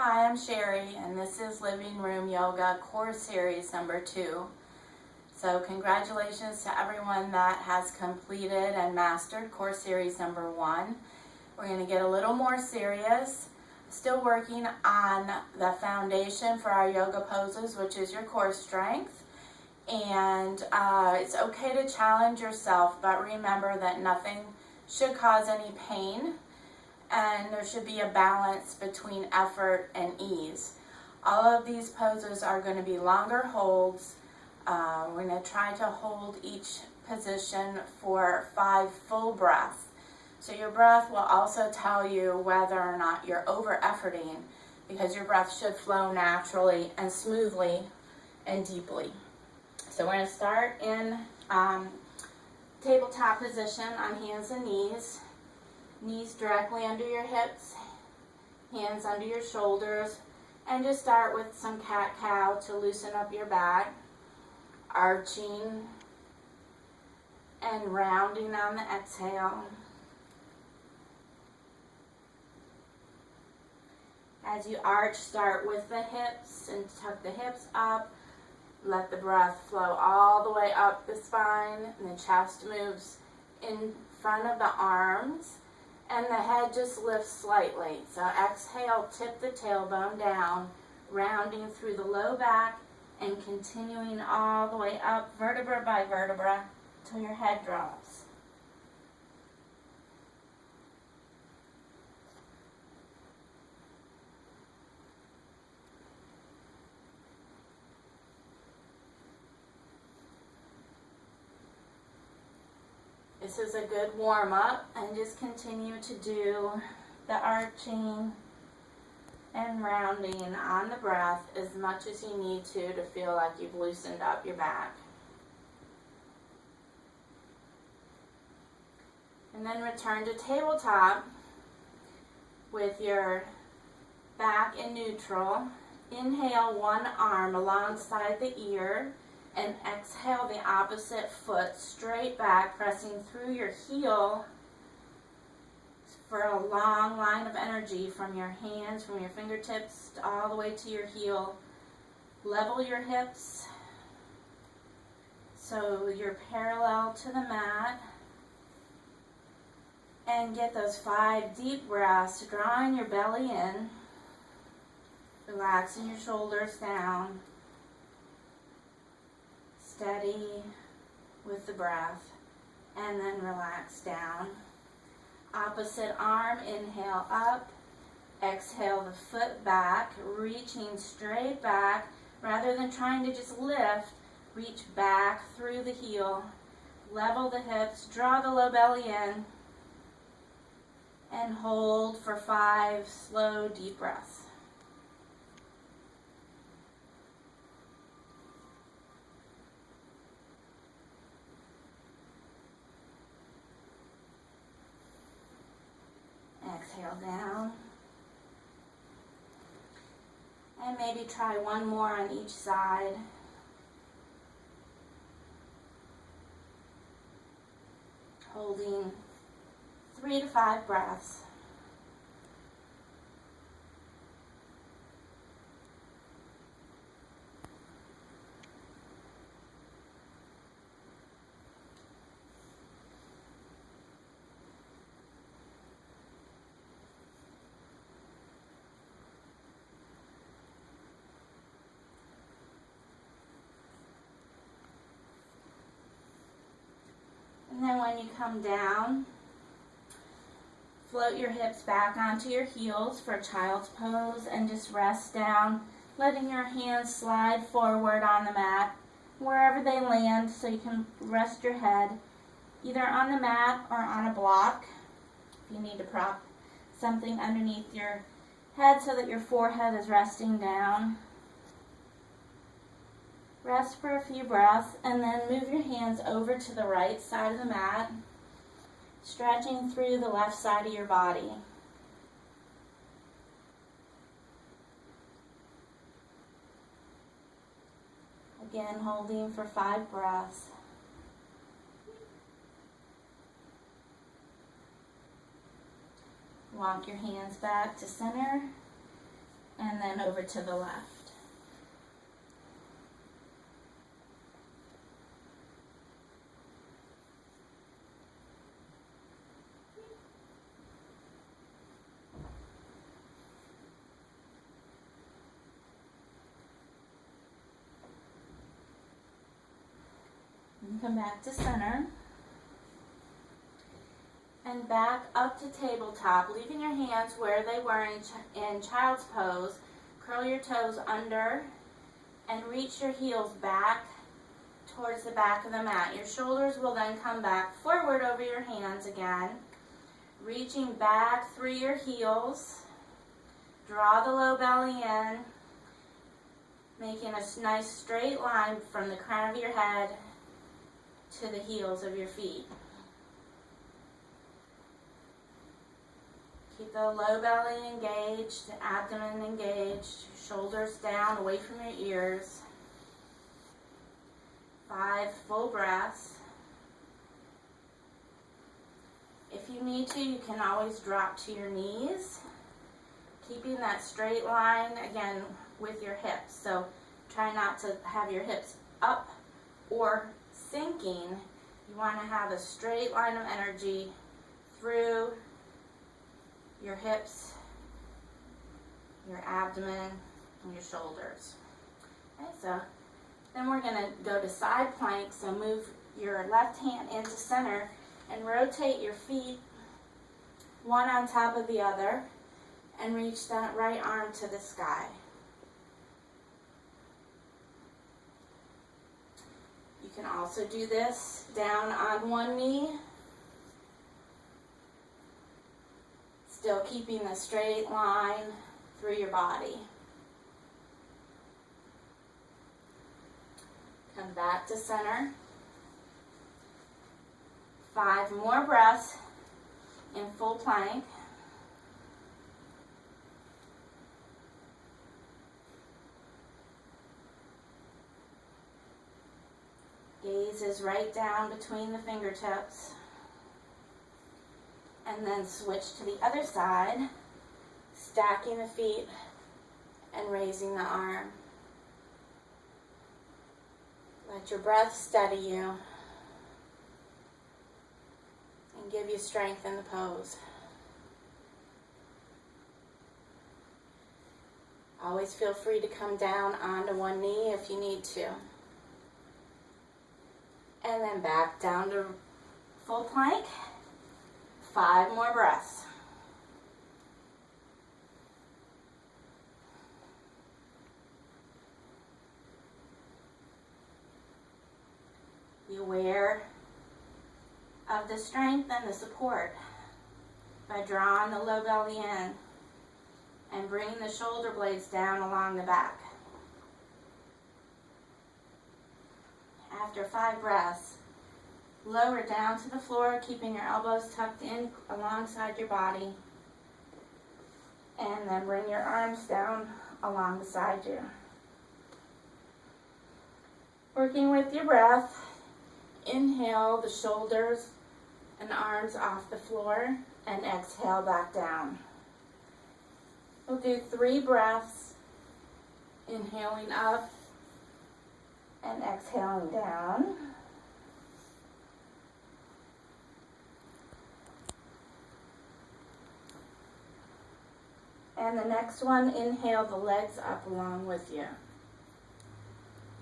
Hi, I'm Sherry, and this is Living Room Yoga Core Series number 2. So congratulations to everyone that has completed and mastered Core Series number 1. We're going to get a little more serious. Still working on the foundation for our yoga poses, which is your core strength. And it's okay to challenge yourself, but remember that nothing should cause any pain. And there should be a balance between effort and ease. All of these poses are going to be longer holds. We're going to try to hold each position for 5 full breaths. So your breath will also tell you whether or not you're over-efforting, because your breath should flow naturally and smoothly and deeply. So we're going to start in tabletop position on hands and knees. Knees directly under your hips, hands under your shoulders, and just start with some cat-cow to loosen up your back, arching and rounding on the exhale. As you arch, start with the hips and tuck the hips up. Let the breath flow all the way up the spine, and the chest moves in front of the arms. And the head just lifts slightly. So exhale, tip the tailbone down, rounding through the low back and continuing all the way up, vertebra by vertebra, till your head drops. This is a good warm-up, and just continue to do the arching and rounding on the breath as much as you need to feel like you've loosened up your back. And then return to tabletop with your back in neutral. Inhale one arm alongside the ear, and exhale the opposite foot straight back, pressing through your heel for a long line of energy from your hands, from your fingertips all the way to your heel. Level your hips so you're parallel to the mat. And get those 5 deep breaths, drawing your belly in, relaxing your shoulders down. Steady with the breath, and then relax down. Opposite arm, inhale up, exhale the foot back, reaching straight back. Rather than trying to just lift, reach back through the heel, level the hips, draw the low belly in, and hold for 5 slow, deep breaths. Exhale down. And maybe try one more on each side. Holding 3 to 5 breaths. And then when you come down, float your hips back onto your heels for child's pose, and just rest down, letting your hands slide forward on the mat, wherever they land, so you can rest your head either on the mat or on a block. If you need to prop something underneath your head so that your forehead is resting down. Rest for a few breaths, and then move your hands over to the right side of the mat, stretching through the left side of your body. Again, holding for 5 breaths. Walk your hands back to center, and over to the left. And come back to center. And back up to tabletop, leaving your hands where they were in child's pose. Curl your toes under and reach your heels back towards the back of the mat. Your shoulders will then come back forward over your hands again, reaching back through your heels. Draw the low belly in, making a nice straight line from the crown of your head to the heels of your feet. Keep the low belly engaged, the abdomen engaged, shoulders down, away from your ears. 5 full breaths. If you need to, you can always drop to your knees, keeping that straight line, again, with your hips. So try not to have your hips up or sinking. You want to have a straight line of energy through your hips, your abdomen, and your shoulders. Okay, so then we're going to go to side plank. So move your left hand into center and rotate your feet one on top of the other and reach that right arm to the sky. You can also do this down on one knee, still keeping the straight line through your body. Come back to center. 5 more breaths in full plank. Gaze is right down between the fingertips. And then switch to the other side, stacking the feet and raising the arm. Let your breath steady you and give you strength in the pose. Always feel free to come down onto one knee if you need to. And then back down to full plank. 5 more breaths. Be aware of the strength and the support by drawing the low belly in and bringing the shoulder blades down along the back. After 5 breaths, lower down to the floor, keeping your elbows tucked in alongside your body. And then bring your arms down alongside you. Working with your breath, inhale the shoulders and arms off the floor and exhale back down. We'll do 3 breaths, inhaling up and exhaling down. And the next one, inhale the legs up along with you.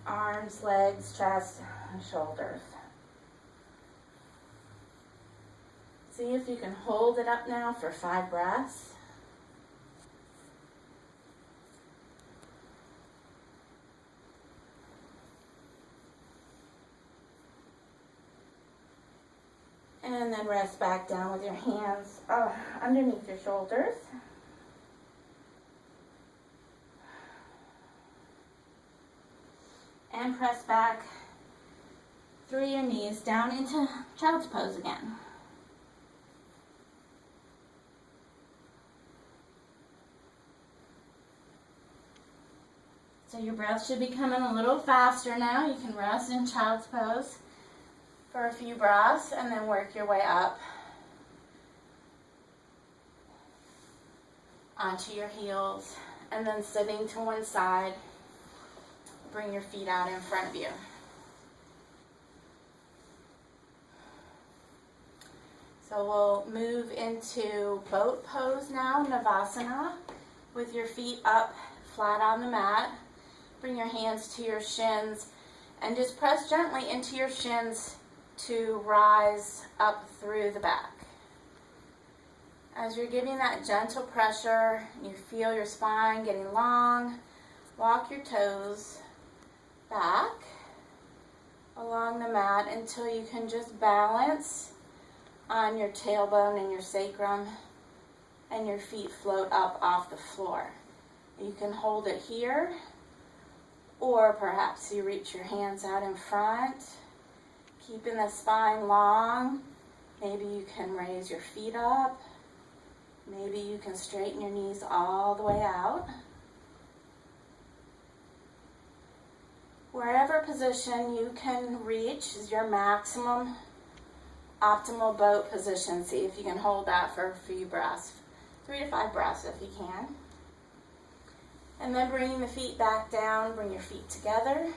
Arms, legs, chest, and shoulders. See if you can hold it up now for 5 breaths. And then rest back down with your hands underneath your shoulders. And press back through your knees down into child's pose again. So your breath should be coming a little faster now. You can rest in child's pose for a few breaths and then work your way up onto your heels And then sitting to one side, bring your feet out in front of you. So we'll move into boat pose now, Navasana, with your feet up flat on the mat. Bring your hands to your shins and just press gently into your shins to rise up through the back. As you're giving that gentle pressure, you feel your spine getting long. Walk your toes back along the mat until you can just balance on your tailbone and your sacrum, and your feet float up off the floor. You can hold it here, or perhaps you reach your hands out in front, keeping the spine long. Maybe you can raise your feet up. Maybe you can straighten your knees all the way out. Wherever position you can reach is your maximum optimal boat position. See if you can hold that for a few breaths, 3 to 5 breaths if you can. And then bringing the feet back down, bring your feet together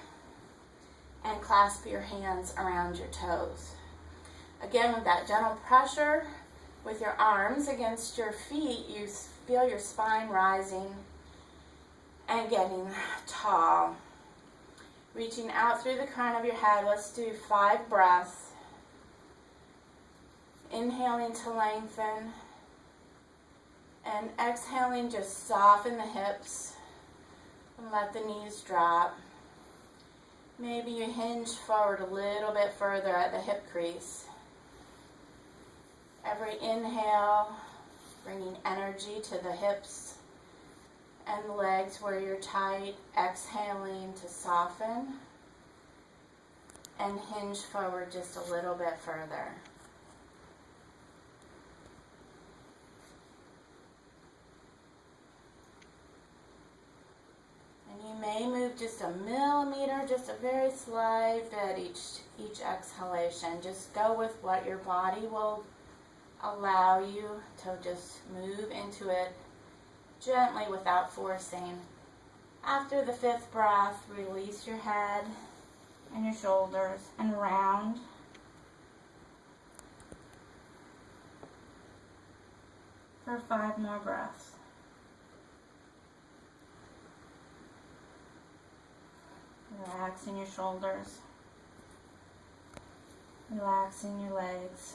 and clasp your hands around your toes. Again, with that gentle pressure with your arms against your feet, you feel your spine rising and getting tall. Reaching out through the crown of your head, let's do 5 breaths. Inhaling to lengthen, and exhaling, just soften the hips and let the knees drop. Maybe you hinge forward a little bit further at the hip crease. Every inhale, bringing energy to the hips and the legs where you're tight. Exhaling to soften and hinge forward just a little bit further. You may move just a millimeter, just a very slight bit each exhalation. Just go with what your body will allow you to just move into it gently without forcing. After the 5th breath, release your head and your shoulders and round. For 5 more breaths. Relaxing your shoulders, relaxing your legs.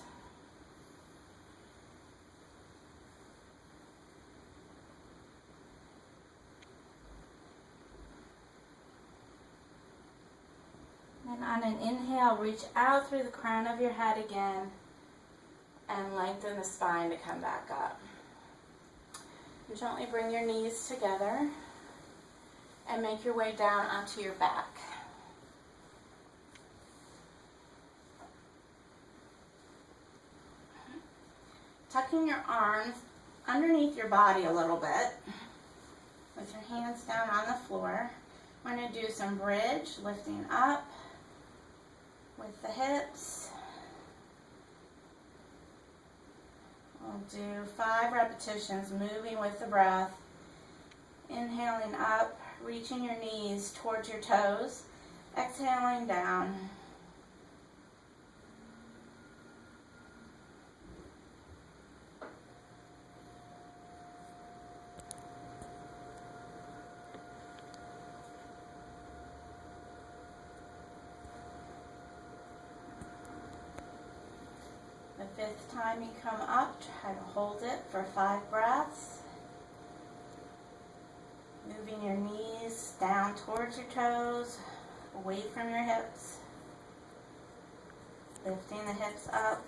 And on an inhale, reach out through the crown of your head again and lengthen the spine to come back up. And gently bring your knees together and make your way down onto your back. Tucking your arms underneath your body a little bit with your hands down on the floor. We're going to do some bridge, lifting up with the hips. We'll do 5 repetitions, moving with the breath. Inhaling up, reaching your knees towards your toes. Exhaling down. The 5th time you come up, try to hold it for 5 breaths. Moving your knees down towards your toes, away from your hips. Lifting the hips up.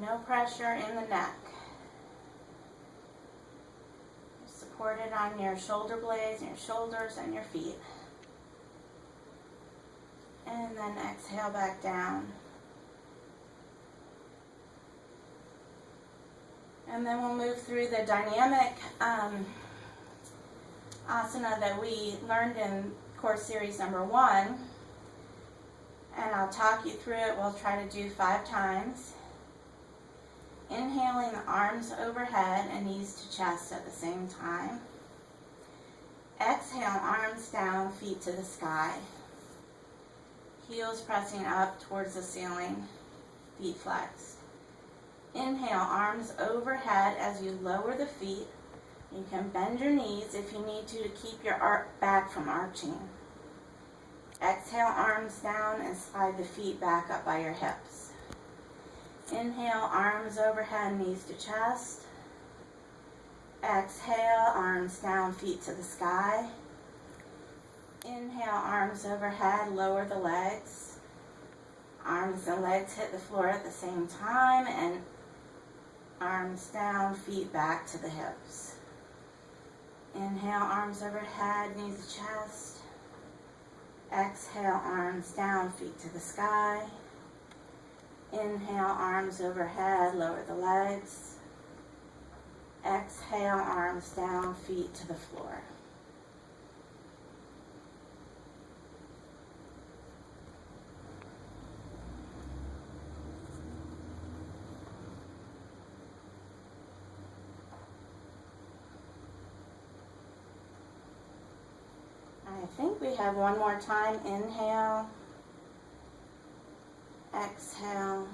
No pressure in the neck. You're supported on your shoulder blades, and your shoulders, and your feet. And then exhale back down. And then we'll move through the dynamic asana that we learned in course series number 1. And I'll talk you through it. We'll try to do 5 times. Inhaling the arms overhead and knees to chest at the same time. Exhale, arms down, feet to the sky. Heels pressing up towards the ceiling, feet flexed. Inhale, arms overhead as you lower the feet. You can bend your knees if you need to keep your back from arching. Exhale, arms down and slide the feet back up by your hips. Inhale, arms overhead, knees to chest. Exhale, arms down, feet to the sky. Inhale, arms overhead, lower the legs. Arms and legs hit the floor at the same time, and arms down, feet back to the hips. Inhale, arms overhead, knees to chest. Exhale, arms down, feet to the sky. Inhale, arms overhead, lower the legs. Exhale, arms down, feet to the floor. I think we have one more time. Inhale. Exhale.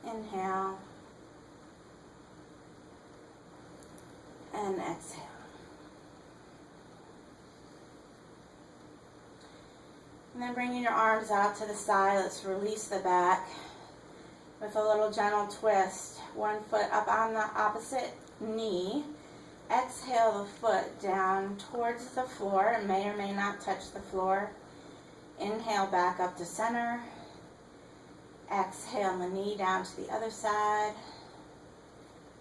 Inhale. And exhale. And then bringing your arms out to the side, let's release the back with a little gentle twist. One foot up on the opposite knee. Exhale the foot down towards the floor. It may or may not touch the floor. Inhale back up to center. Exhale the knee down to the other side.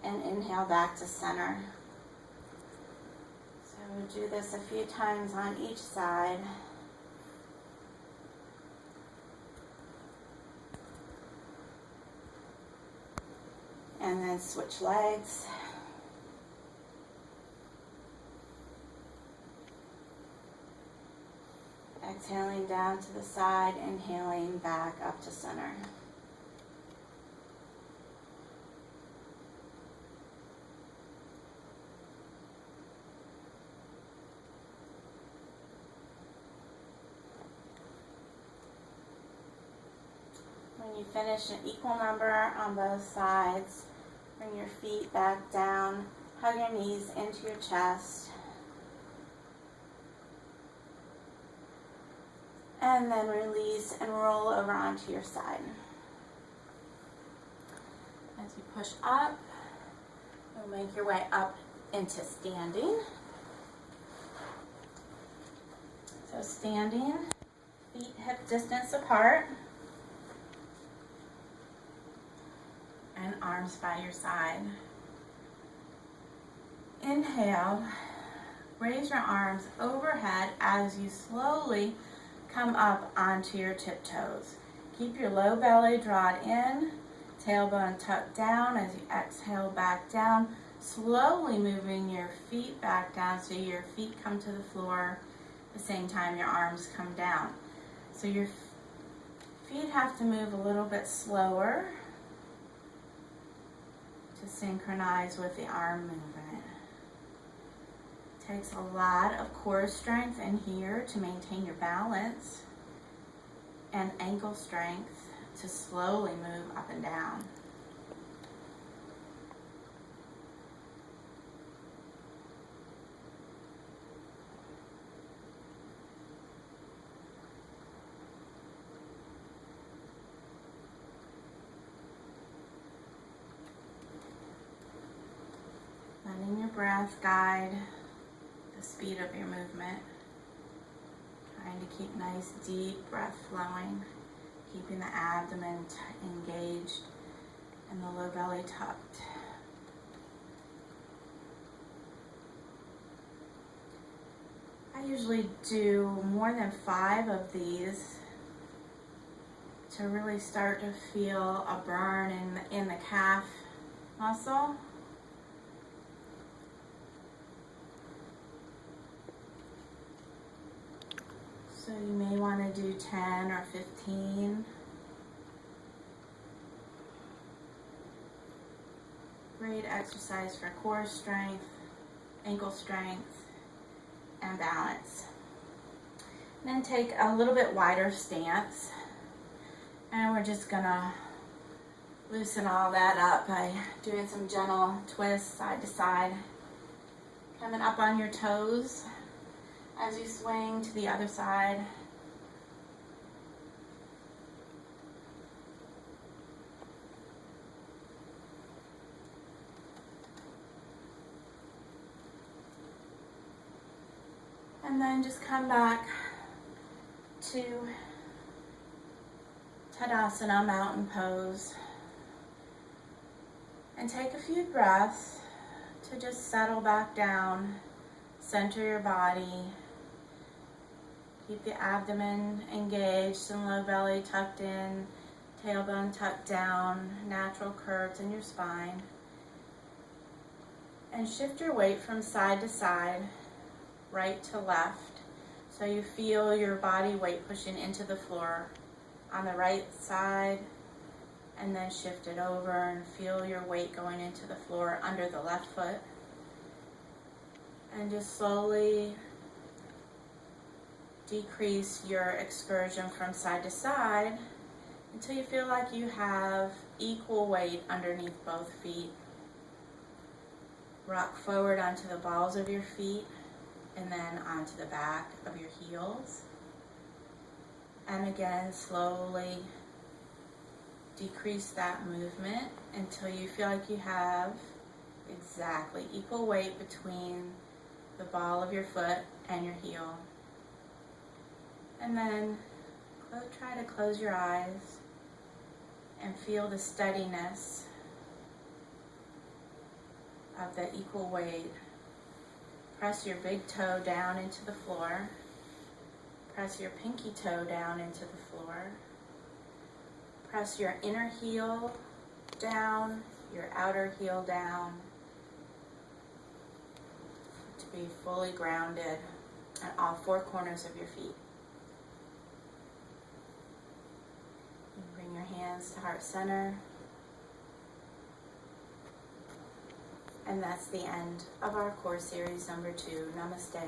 And inhale back to center. So we'll do this a few times on each side. And then switch legs. Exhaling down to the side, inhaling back up to center. When you finish an equal number on both sides, bring your feet back down, hug your knees into your chest. And then release and roll over onto your side. As you push up, you'll make your way up into standing. So standing, feet hip distance apart. And arms by your side. Inhale, raise your arms overhead as you slowly come up onto your tiptoes. Keep your low belly drawn in, tailbone tucked down as you exhale back down, slowly moving your feet back down so your feet come to the floor at the same time your arms come down. So your feet have to move a little bit slower to synchronize with the arm movement. Takes a lot of core strength in here to maintain your balance and ankle strength to slowly move up and down. Letting your breath guide the speed of your movement. Trying to keep nice deep breath flowing, keeping the abdomen engaged and the low belly tucked. I usually do more than 5 of these to really start to feel a burn in the calf muscle. So you may want to do 10 or 15. great exercise for core strength, ankle strength, and balance. Then take a little bit wider stance, and we're just gonna loosen all that up by doing some gentle twists side to side. Coming up on your toes as you swing to the other side. And then just come back to Tadasana, mountain pose. And take a few breaths to just settle back down, center your body. Keep the abdomen engaged and low belly tucked in, tailbone tucked down, natural curves in your spine. And shift your weight from side to side, right to left, so you feel your body weight pushing into the floor on the right side, and then shift it over and feel your weight going into the floor under the left foot. And just slowly decrease your excursion from side to side until you feel like you have equal weight underneath both feet. Rock forward onto the balls of your feet and then onto the back of your heels. And again, slowly decrease that movement until you feel like you have exactly equal weight between the ball of your foot and your heel. And then try to close your eyes and feel the steadiness of the equal weight. Press your big toe down into the floor. Press your pinky toe down into the floor. Press your inner heel down, your outer heel down, to be fully grounded at all four corners of your feet. You bring your hands to heart center. And that's the end of our core series number 2. Namaste.